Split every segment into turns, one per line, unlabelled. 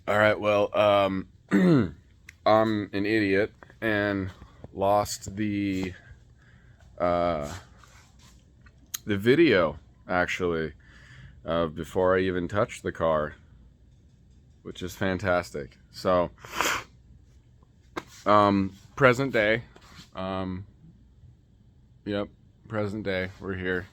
All right, well, I'm an idiot and lost the video actually before I even touched the car, which is fantastic. So, present day, yep, present day, we're here.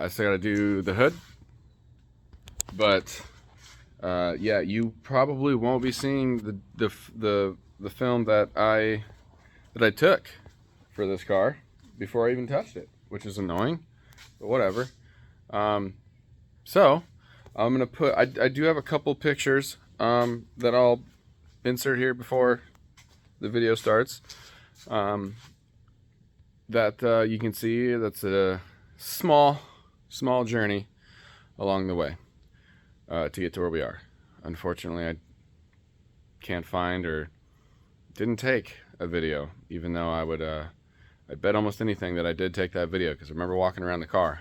I still gotta do the hood, but yeah, you probably won't be seeing the film that I took for this car before I even touched it, which is annoying, but whatever. So I'm gonna put. I do have a couple pictures that I'll insert here before the video starts. That you can see. That's a small journey along the way to get to where we are. Unfortunately, I can't find or didn't take a video, even though I bet almost anything that I did take that video because I remember walking around the car.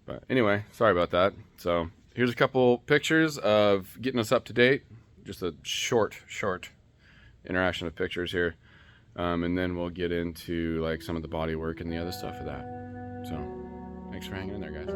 But anyway, sorry about that. So here's a couple pictures of getting us up to date. Just a short interaction of pictures here. And then we'll get into like some of the body work and the other stuff of that. So thanks for hanging in there, guys.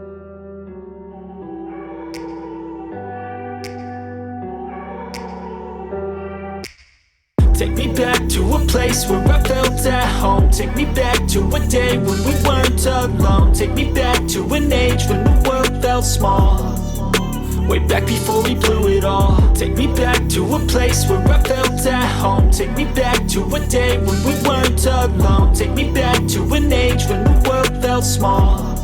Take me back to a place where I felt at home. Take me back to a day when we weren't alone. Take me back to an age when the world felt small. Way back before we blew it all. Take me back to a place where I felt at home. Take me back to a day when we weren't alone. Take me back to an age when the world felt small.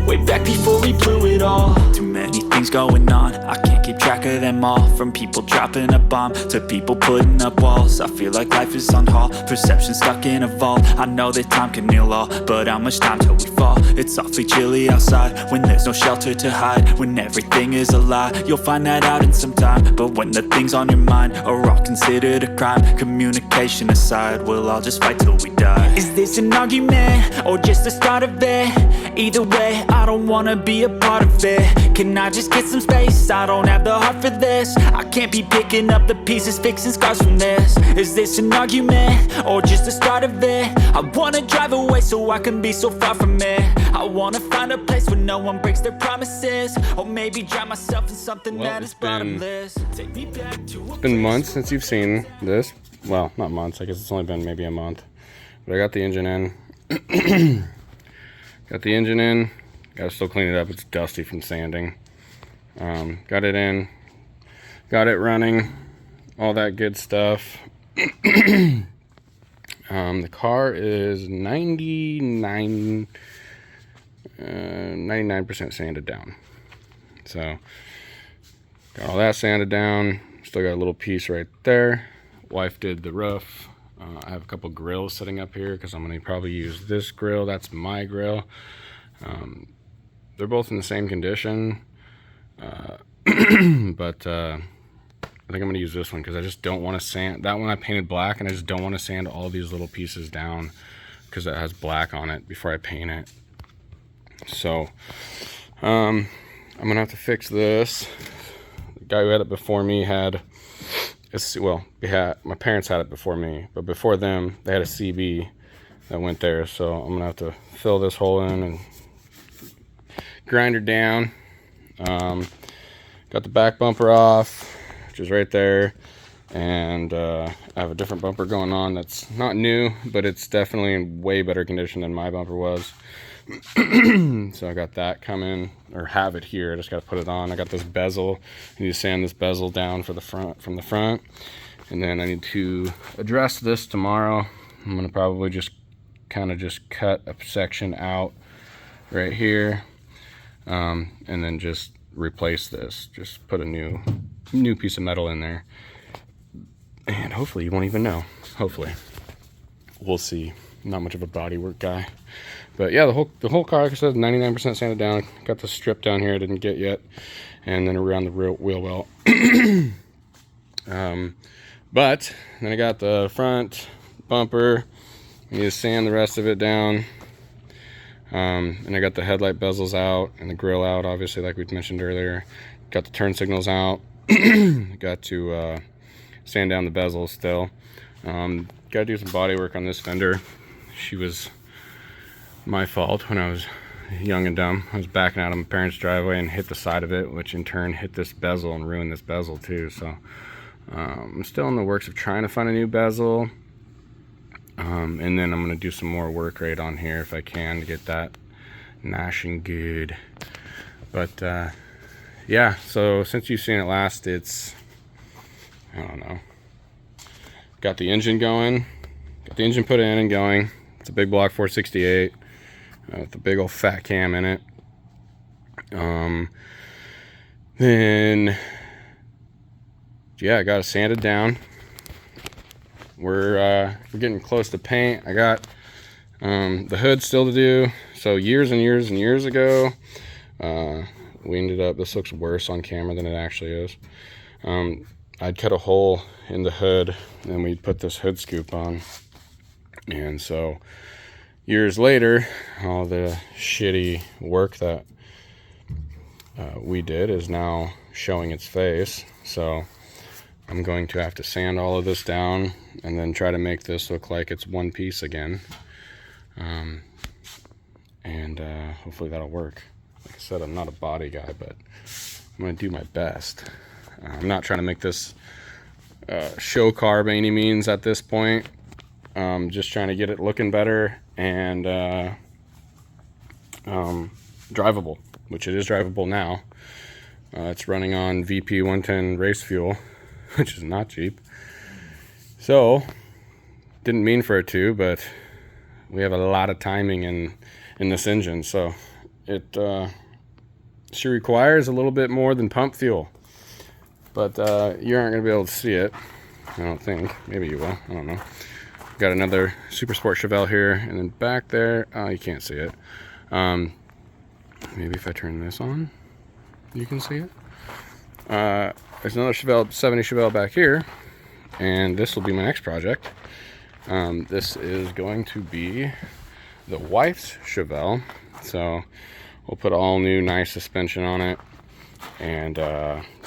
Way back before we blew it all. Too many things going on, I can't keep track of them all. From people dropping a bomb to people putting up walls. I feel like life is on hold, perception stuck in a vault. I know that time can heal all, but how much time till we fall? It's awfully chilly outside when there's no shelter to hide. When everything is a lie, you'll find that out in some time. But when the things on your mind are all considered a crime, communication aside, we'll all just fight till we die. Is this an argument or just the start of it? Either way, I don't wanna be a part of it. Can I just get some space? I don't have the heart for this. I can't be picking up the pieces, fixing scars from this. Is this an argument or just the start of it? I wanna drive away so I can be so far from it. I wanna find a place where no one breaks their promises. Or maybe drown myself in something that is bottomless. Take me back to
It's been months since you've seen this. Well, not months, I guess it's only been maybe a month. But I got the engine in. Got the engine in. Gotta still clean it up, it's dusty from sanding. Got it in. Got it running. All that good stuff. The car is 99% sanded down. So, got all that sanded down. Still got a little piece right there. Wife did the roof. I have a couple grills sitting up here because I'm going to probably use this grill. That's my grill. They're both in the same condition. But I think I'm going to use this one because I just don't want to sand. That one I painted black, and I just don't want to sand all these little pieces down because it has black on it before I paint it. So I'm going to have to fix this. The guy who had it before me had... my parents had it before me, but before them, they had a CB that went there. So I'm gonna have to fill this hole in and grind her down. Got the back bumper off, which is right there. And I have a different bumper going on that's not new, but it's definitely in way better condition than my bumper was. So I got that coming, or have it here. I just got to put it on. I got this bezel. I need to sand this bezel down for the front, from the front. And then I need to address this tomorrow. I'm going to probably just kind of just cut a section out right here, and then just replace this. Just put a new piece of metal in there. And hopefully you won't even know. Hopefully. We'll see. Not much of a bodywork guy. But yeah, the whole car, like I said, 99% sanded down. Got the strip down here I didn't get yet. And then around the wheel well. But then I got the front bumper. I need to sand the rest of it down. And I got the headlight bezels out and the grill out, obviously, like we mentioned earlier. Got the turn signals out. Got to sand down the bezels still. Got to do some body work on this fender. She was my fault when I was young and dumb. I was backing out of my parents' driveway and hit the side of it, which in turn hit this bezel and ruined this bezel too. So I'm still in the works of trying to find a new bezel. And then I'm going to do some more work right on here if I can to get that nice and good. But yeah, so since you've seen it last, it's, I don't know, got the engine going, got the engine put in and going. It's a big block 468 with the big old fat cam in it. Then yeah, I got it sanded down. We're getting close to paint. I got the hood still to do. So years and years and years ago, we ended up, this looks worse on camera than it actually is. I'd cut a hole in the hood and we'd put this hood scoop on. And so years later, all the shitty work that we did is now showing its face. So I'm going to have to sand all of this down and then try to make this look like it's one piece again. And hopefully that'll work. Like I said, I'm not a body guy, but I'm going to do my best. I'm not trying to make this show car by any means at this point. Just trying to get it looking better and drivable, which it is drivable now. It's running on VP 110 race fuel, which is not cheap. So, didn't mean for it to, but we have a lot of timing in this engine, so it she requires a little bit more than pump fuel. But you aren't going to be able to see it, I don't think. Maybe you will, I don't know. Got another Super Sport Chevelle here, and then back there, oh, you can't see it. Maybe if I turn this on, you can see it. There's another Chevelle, 70 Chevelle back here, and this will be my next project. This is going to be the wife's Chevelle, so we'll put all new nice suspension on it, and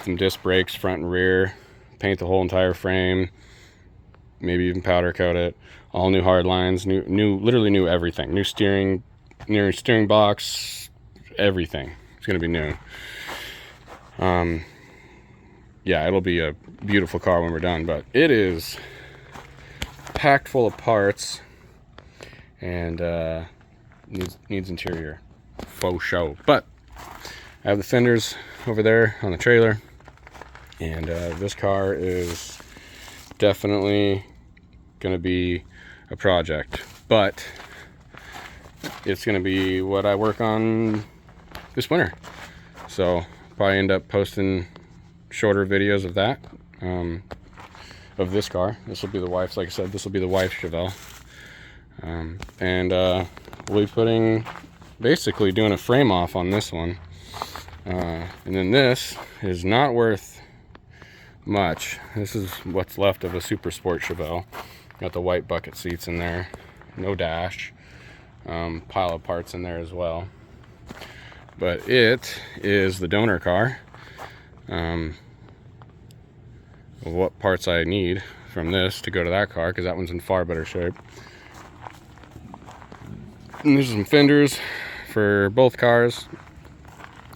some disc brakes front and rear, paint the whole entire frame, maybe even powder coat it, all new hard lines, literally new everything, new steering box, everything. It's gonna be new. Yeah, it'll be a beautiful car when we're done, but it is packed full of parts and needs interior faux show. But I have the fenders over there on the trailer, and this car is definitely gonna be a project, but it's gonna be what I work on this winter. So probably end up posting shorter videos of that, of this car. This will be the wife's, like I said, this will be the wife's Chevelle. And we'll be basically doing a frame off on this one. And then this is not worth much. This is what's left of a Super Sport Chevelle. Got the white bucket seats in there, no dash, pile of parts in there as well. But it is the donor car. Of what parts I need from this to go to that car, because that one's in far better shape. And there's some fenders for both cars,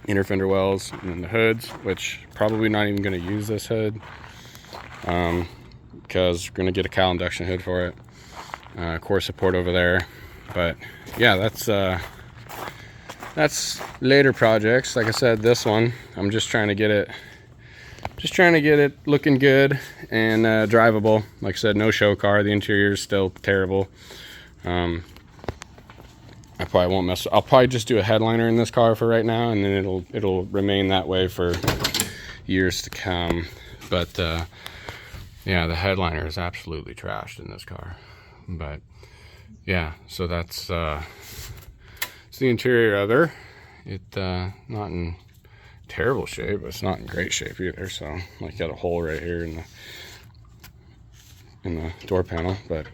inner fender wells, and then the hoods, which probably not even going to use this hood, because we're going to get a cowl induction hood for it. Core support over there. But yeah, that's later projects. Like I said, this one, I'm just trying to get it looking good and drivable. Like I said, no show car. The interior is still terrible. I probably won't mess. I'll probably just do a headliner in this car for right now, and then it'll remain that way for years to come. But yeah, the headliner is absolutely trashed in this car. But yeah, so that's it's the interior of her. It not in terrible shape, but it's not in great shape either. So like, got a hole right here in the door panel, but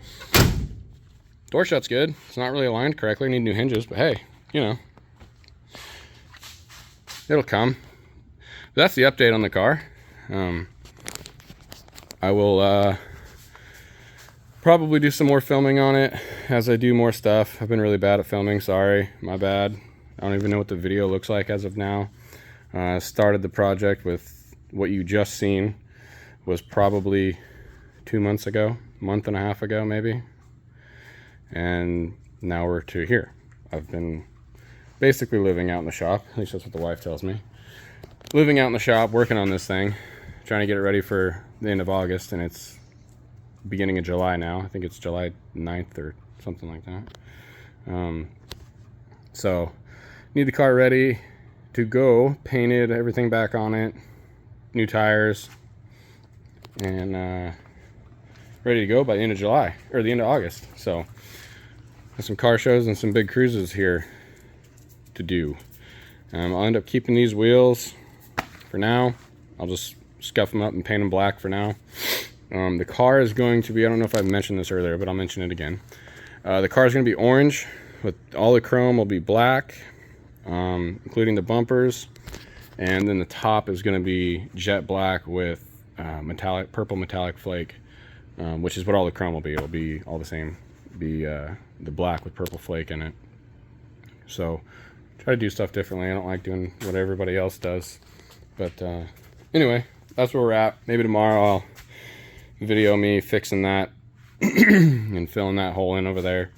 door shut's good. It's not really aligned correctly. Need new hinges, but hey, you know, it'll come. But that's the update on the car. I will probably do some more filming on it as I do more stuff. I've been really bad at filming. Sorry, my bad. I don't even know what the video looks like as of now. Started the project with what you just seen was probably 2 months ago, month and a half ago maybe, and now we're to here. I've been basically living out in the shop, at least that's what the wife tells me. Living out in the shop, working on this thing, trying to get it ready for the end of August, and it's beginning of July now. I think it's July 9th or something like that. So need the car ready to go, painted, everything back on it, new tires, and ready to go by the end of July, or the end of August. So there's some car shows and some big cruises here to do. I'll end up keeping these wheels for now. I'll just scuff them up and paint them black for now. The car is going to be, I don't know if I've mentioned this earlier, but I'll mention it again. The car is going to be orange, with all the chrome will be black, including the bumpers, and then the top is going to be jet black with purple metallic flake, which is what all the chrome will be. It'll be all the same, be the black with purple flake in it. So try to do stuff differently. I don't like doing what everybody else does, but anyway, that's where we're at. Maybe tomorrow I'll video me fixing that and filling that hole in over there.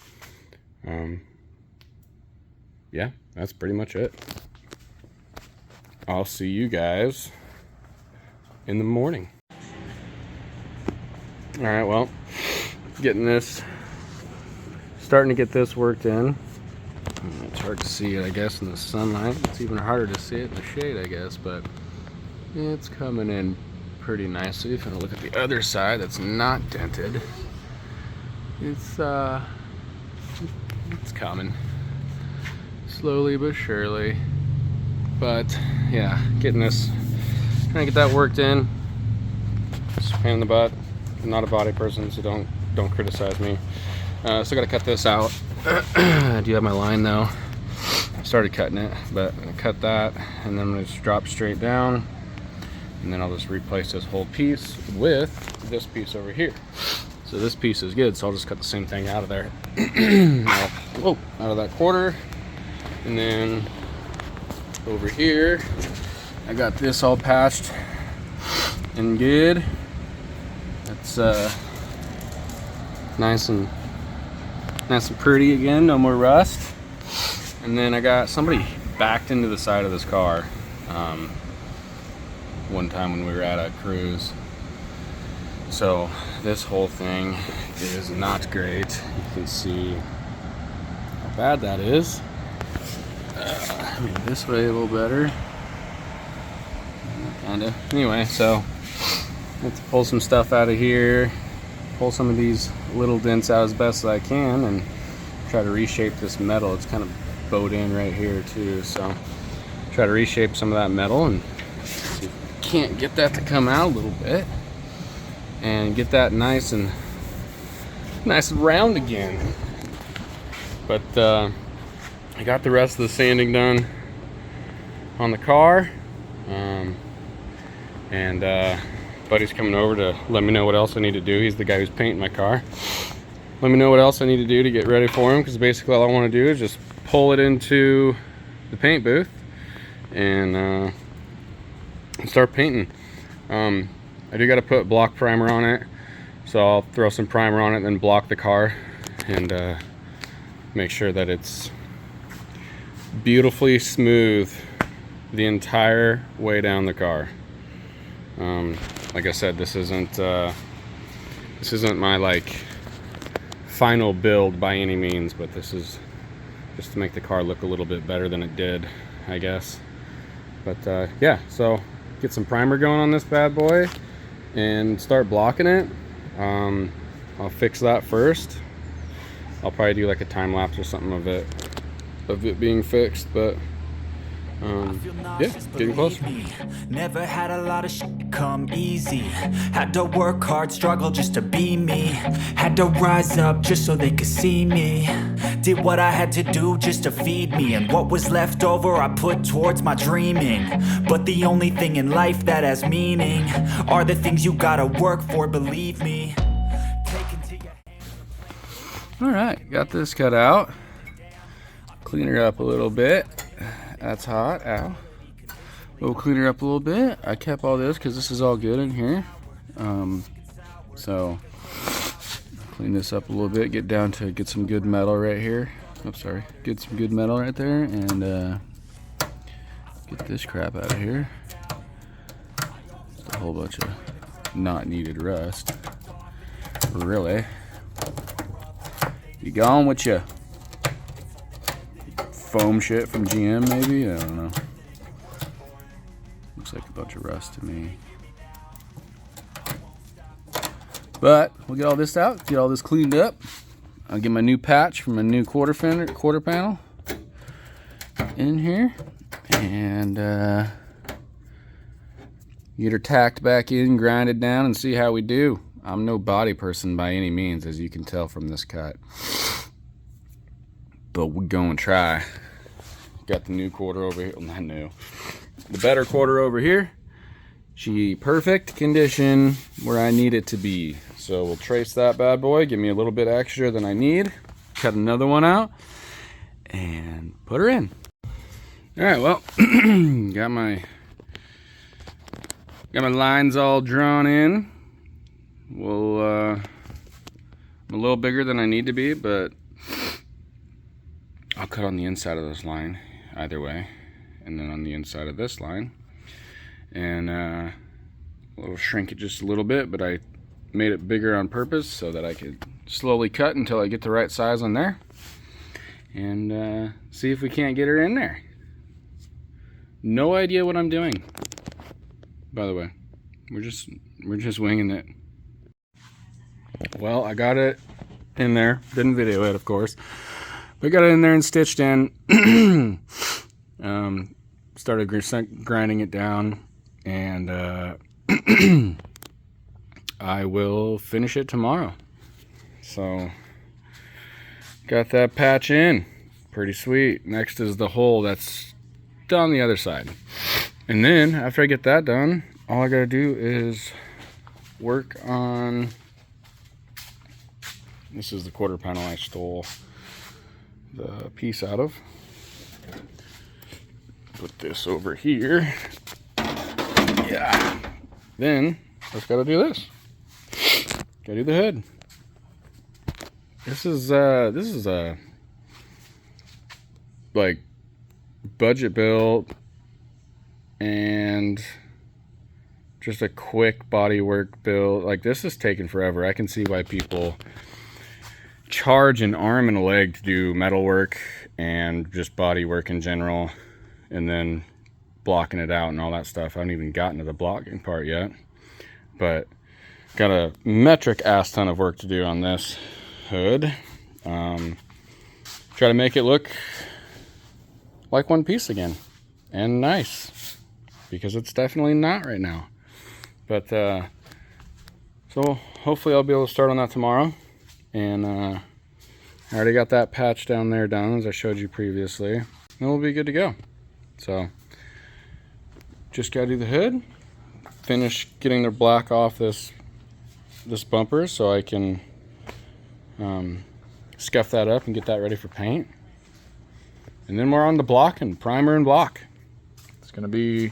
Yeah, that's pretty much it. I'll see you guys in the morning. All right, well, starting to get this worked in. It's hard to see it, I guess, in the sunlight. It's even harder to see it in the shade, I guess, but it's coming in pretty nicely. If I look at the other side that's not dented, it's coming slowly but surely. But yeah, trying to get that worked in. Just pain in the butt. I'm not a body person, so don't criticize me. Still gotta cut this out. I do have my line though. I started cutting it, but I'm gonna cut that, and then I'm gonna just drop straight down, and then I'll just replace this whole piece with this piece over here. So this piece is good, so I'll just cut the same thing out of there. Out of that quarter, and then over here I got this all patched and good. That's nice and pretty again, no more rust. And then I got somebody backed into the side of this car one time when we were at a cruise. So this whole thing is not great. You can see how bad that is. This way a little better, kinda. Anyway, so let's pull some stuff out of here, pull some of these little dents out as best as I can, and try to reshape this metal. It's kind of bowed in right here too, so try to reshape some of that metal and see if we can't get that to come out a little bit and get that nice and round again. But I got the rest of the sanding done on the car, and buddy's coming over to let me know what else I need to do. He's the guy who's painting my car. Let me know what else I need to do to get ready for him, because basically all I want to do is just pull it into the paint booth and and start painting. I do got to put block primer on it, so I'll throw some primer on it, then block the car, and make sure that it's beautifully smooth the entire way down the car. Like I said, this isn't my like final build by any means, but this is just to make the car look a little bit better than it did, I guess. But yeah, so get some primer going on this bad boy and start blocking it. I'll fix that first. I'll probably do like a time lapse or something of it being fixed, but yeah, getting close.
Never had a lot of shit come easy. Had to work hard, struggle just to be me. Had to rise up just so they could see me. Did what I had to do just to feed me, and what was left over I put towards my dreaming. But the only thing in life that has meaning are the things you gotta work for, believe me.
Alright, got this cut out. Clean her up a little bit. That's hot. Ow. We'll clean her up a little bit. I kept all this because this is all good in here. So clean this up a little bit. Get some good metal right here. I'm sorry. Get some good metal right there, and get this crap out of here. Just a whole bunch of not needed rust. Really. You gone with ya? Foam shit from GM, maybe? I don't know. Looks like a bunch of rust to me. But we'll get all this out, get all this cleaned up. I'll get my new patch from my new quarter panel in here, and get her tacked back in, grind it down, and see how we do. I'm no body person by any means, as you can tell from this cut. But we're going to try. Got the new quarter over here. Well, not new. The better quarter over here. She perfect condition where I need it to be. So we'll trace that bad boy. Give me a little bit extra than I need. Cut another one out. And put her in. Alright, well. got my lines all drawn in. Well, I'm a little bigger than I need to be, but I'll cut on the inside of this line either way, and then on the inside of this line, and we'll shrink it just a little bit, but I made it bigger on purpose so that I could slowly cut until I get the right size on there, and see if we can't get her in there. No idea what I'm doing, by the way. We're just winging it. Well, I got it in there. Didn't video it, of course. But got it in there and stitched in. Started grinding it down, and I will finish it tomorrow. So got that patch in. Pretty sweet. Next is the hole that's on the other side. And then after I get that done, all I gotta do is work on, this is the quarter panel I stole the piece out of. Put this over here. Yeah. Then just gotta do this. Gotta do the hood. This is a like budget build and just a quick bodywork build. Like, this is taking forever. I can see why people charge an arm and a leg to do metal work and just body work in general, and then blocking it out and all that stuff. I haven't even gotten to the blocking part yet, but got a metric ass ton of work to do on this hood. Try to make it look like one piece again and nice, because it's definitely not right now. But so hopefully I'll be able to start on that tomorrow. And I already got that patch down there done, as I showed you previously, and we'll be good to go. So just gotta do the hood, finish getting the black off this bumper so I can scuff that up and get that ready for paint. And then we're on the block and primer and block. It's gonna be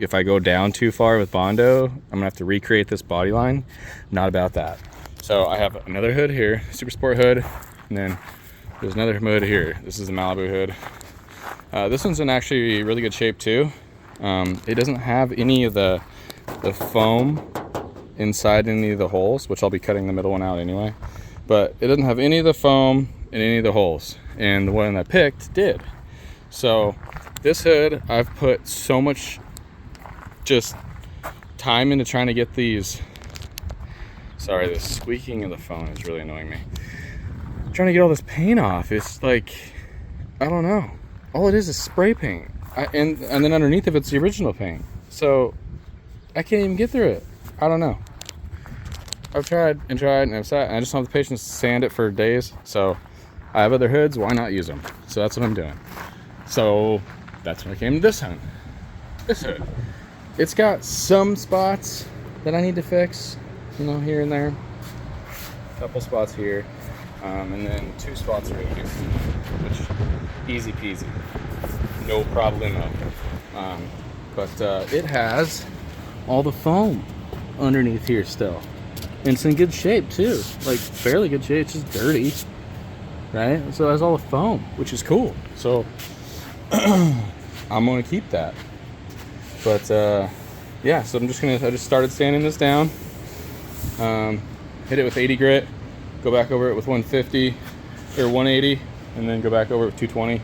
if I go down too far with Bondo, I'm gonna have to recreate this body line. Not about that. So I have another hood here, Super Sport hood, and then there's another hood here. This is the Malibu hood. This one's in actually really good shape too. It doesn't have any of the foam inside any of the holes, which I'll be cutting the middle one out anyway. But it doesn't have any of the foam in any of the holes, and the one I picked did. So this hood, I've put so much just time into trying to get these. Sorry, the squeaking of the phone is really annoying me. I'm trying to get all this paint off. It's like, I don't know. All it is spray paint. And then underneath of it's the original paint. So I can't even get through it. I don't know. I've tried and tried and I've sat and I just don't have the patience to sand it for days. So I have other hoods, why not use them? So that's what I'm doing. So that's when I came to this hood. This hood. It's got some spots that I need to fix, you know, here and there. A couple spots here. And then 2 spots right here. Which, easy peasy. No problemo. But it has all the foam underneath here still. And it's in good shape too. Like fairly good shape, it's just dirty. Right? So it has all the foam, which is cool. So I'm gonna keep that. But yeah, so I just started sanding this down. Hit it with 80 grit, go back over it with 150 or 180, and then go back over it with 220.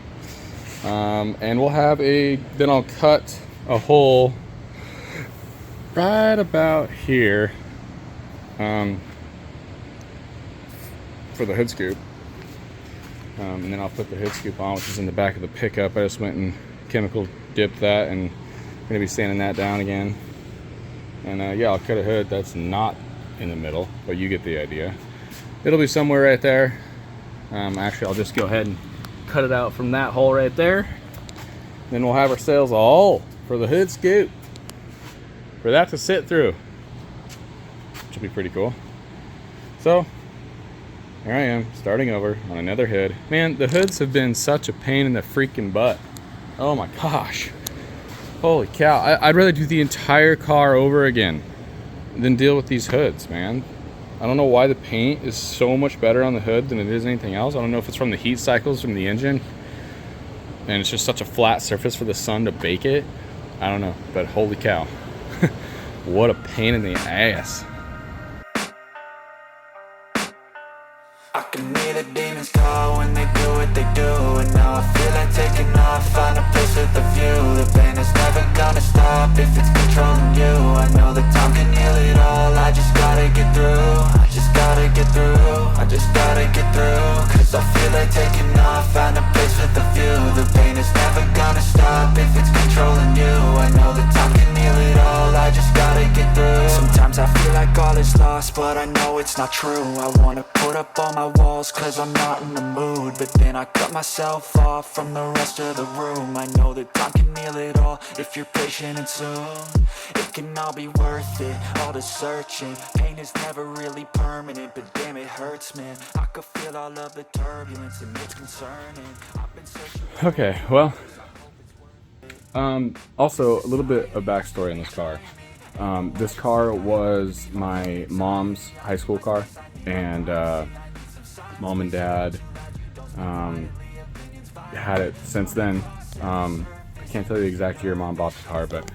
And we'll have then I'll cut a hole right about here for the hood scoop. And then I'll put the hood scoop on, which is in the back of the pickup. I just went and chemical dipped that, and I'm gonna be sanding that down again. And yeah, I'll cut a hood that's not in the middle, but you get the idea. It'll be somewhere right there. Actually, I'll just go ahead and cut it out from that hole right there. Then we'll have ourselves a hole for the hood scoop for that to sit through, which will be pretty cool. So here I am, starting over on another hood. Man, the hoods have been such a pain in the freaking butt. Oh my gosh. Holy cow. I'd rather do the entire car over again than deal with these hoods, man. I don't know why the paint is so much better on the hood than it is anything else. I don't know if it's from the heat cycles from the engine and it's just such a flat surface for the sun to bake it. I don't know, but holy cow. What a pain in the ass.
I can hear the demons call when they do what they do. And now I feel like taking off, find a place with a view. The pain is never gonna stop if it's controlling you. I know that time can heal it all, I just gotta get through. I just gotta get through, I just gotta get through. Cause I feel like taking off, find a place with a view. The pain is never gonna stop if it's controlling you. I know that time can heal it all, I just gotta get through. Sometimes I feel like all is lost, but I know it's not true. I wanna put up all my walls cause I'm not in the mood, but then I cut myself off from the rest of the room. I know that time can heal it all if you're patient and soon it can all be worth it, all the searching. Pain is never really permanent, but damn it hurts, man. I could feel all of the turbulence and it's concerning. I've been searching.
Okay, well, also a little bit of backstory on this car. This car was my mom's high school car, and mom and dad had it since then. I can't tell you the exact year mom bought the car, but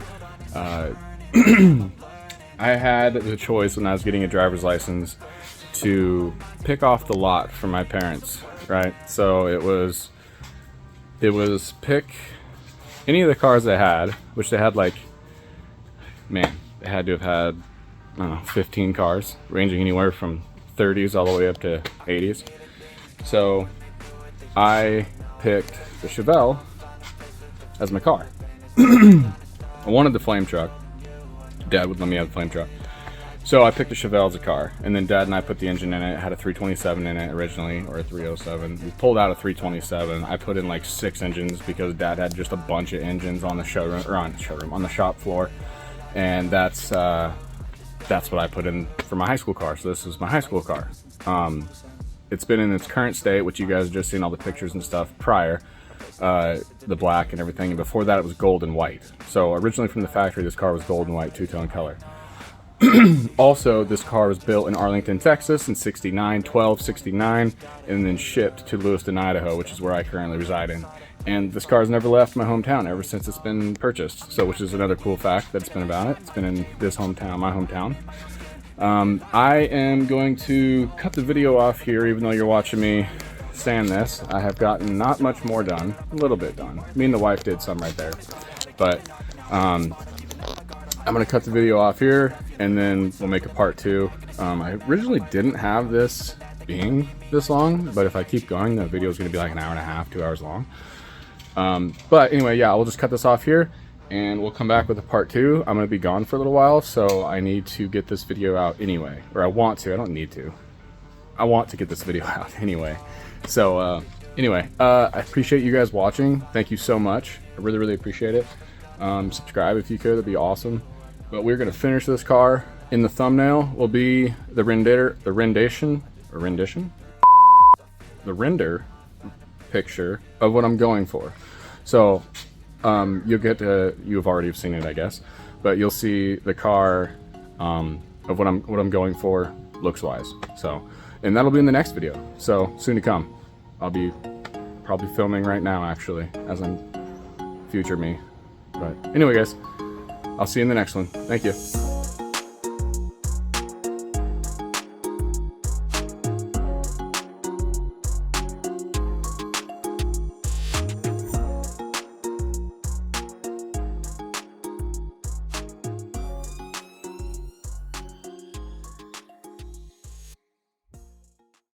I had the choice when I was getting a driver's license to pick off the lot for my parents, right? So it was pick any of the cars they had, which they had like, man, they had to have had, I don't know, 15 cars, ranging anywhere from 30s all the way up to 80s. So I picked the Chevelle as my car. I wanted the flame truck. Dad would let me have the flame truck. So I picked the Chevelle as a car, and then Dad and I put the engine in it. It had a 327 in it originally, or a 307. We pulled out a 327. I put in like 6 engines because Dad had just a bunch of engines on the showroom, or on the shop floor, and that's what I put in for my high school car. So this is my high school car. It's been in its current state, which you guys have just seen all the pictures and stuff prior. the black and everything. And before that, it was gold and white. So originally from the factory, this car was gold and white, two-tone color. Also, this car was built in Arlington, Texas in 69, 12/69, and then shipped to Lewiston, Idaho, which is where I currently reside in. And this car's never left my hometown ever since it's been purchased. So, which is another cool fact that's been about it. It's been in this hometown, my hometown. I am going to cut the video off here, even though you're watching me sand this. I have gotten not much more done, a little bit done. Me and the wife did some right there. But, I'm going to cut the video off here, and then we'll make a part 2. I originally didn't have this being this long, but if I keep going, the video is going to be like an hour and a half, 2 hours long. But anyway, yeah, we'll just cut this off here, and we'll come back with a part 2. I'm going to be gone for a little while, so I need to get this video out anyway. Or I want to. I don't need to. I want to get this video out anyway. So, anyway, I appreciate you guys watching. Thank you so much. I really, really appreciate it. Subscribe if you could. That'd be awesome. But we're going to finish this car. In the thumbnail will be the render picture of what I'm going for. So you'll get to, you've already seen it, I guess, but you'll see the car of what I'm going for looks wise. So, and that'll be in the next video. So soon to come. I'll be probably filming right now, actually, as I'm future me. But anyway, guys, I'll see you in the next one. Thank you.